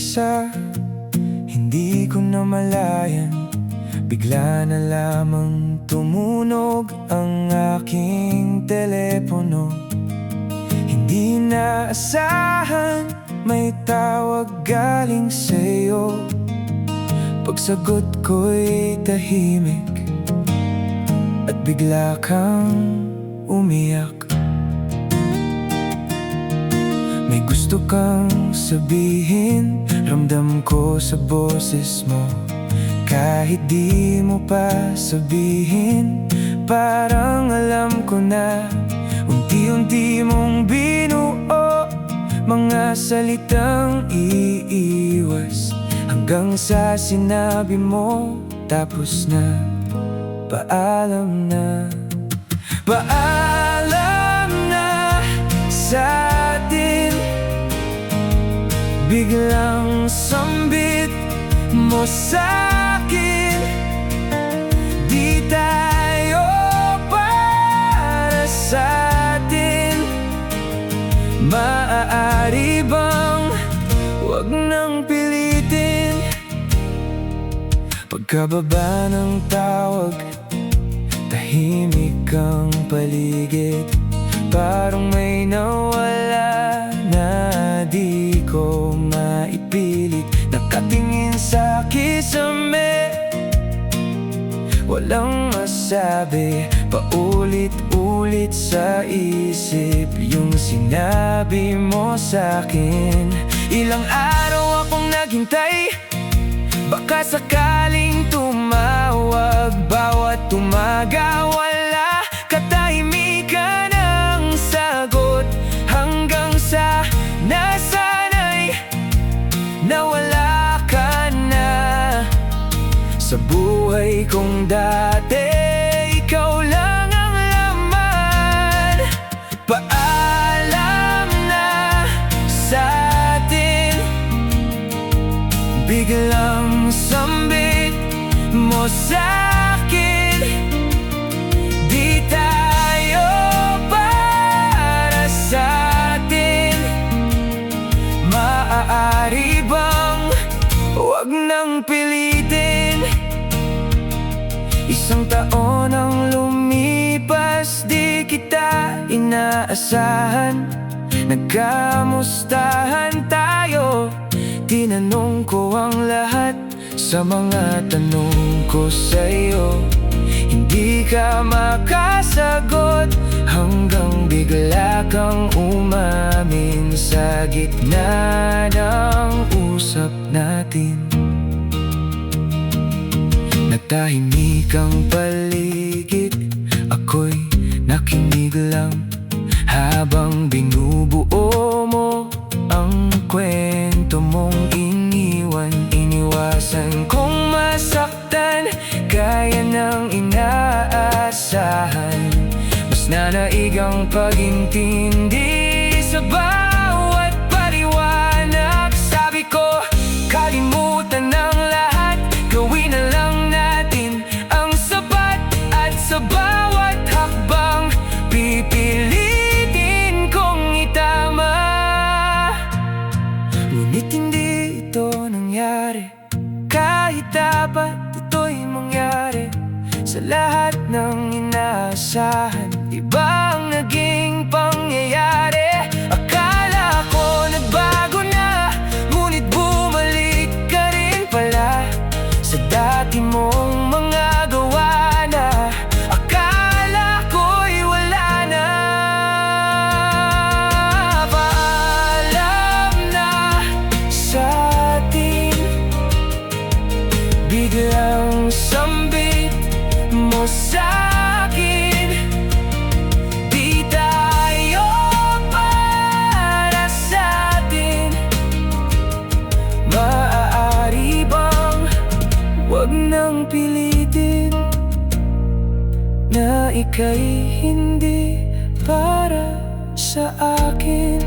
mag-isa, hindi ko namalayan, bigla na lamang tumunog ang aking telepono. Hindi naasahan, may tawag galing sa'yo. Pagsagot ko'y tahimik at bigla kang umiyak. May gusto kang sabihin, ramdam ko sa boses mo. Kahit di mo pa sabihin, parang alam ko na. Unti-unti mong binuo mga salitang iiwas, hanggang sa sinabi mo, tapos na, paalam na. Paalam na sa atin, biglang sambit mo sa'kin. Di tayo para sa'tin. Maaari bang wag nang pilitin? Pagkababa ng tawag, tahimik ang paligid. Parang may nawala na di ko maipilit. Nakatingin sa kisame, walang masabi. Paulit-ulit sa isip yung sinabi mo sa'kin. Ilang araw akong naghintay, baka sakaling tumawag. Bawat tumaga, wala katahimikan ang sagot, hanggang sa nasanay na wala ka na. Sa buhay kong dati, ikaw lang ang laman. Paalam na sa atin, biglang sambit mo sa'kin. Di tayo para sa'tin. Maaari bang wag nang pilitin? Isang taon ang lumipas, di kita inaasahan. Nagkamustahan tayo, tinanong ko ang lahat sa mga tanong ko sa'yo. Hindi ka makasagot, hanggang bigla kang umamin sa gitna ng usap natin. Natahimik ang paligid, ako'y nakinig lang habang binubuo mo ang kwento mong iniwan. Iniwasan kong masaktan, gaya ng inaasahan. Mas nanaig ang pag-intindi sa bawat paliwanag. Sabi ko, kalimutan ng lahat, gawin na lang natin ang sapat. At sa bawat hakbang, pipilitin kong itama. Ngunit hindi ito nangyari, kahit dapat ito'y mangyari. Sa lahat ng inaasahan, iba ang naging pangyayari. Akala ko nagbago na, ngunit bumalik ka rin pala sa dati mong mga gawa na. Akala ko'y wala na. Paalam na sa atin, biglang sambit mo sa'kin. Di tayo para sa'tin. Maaari bang wag nang pilitin na ika'y hindi para sa akin?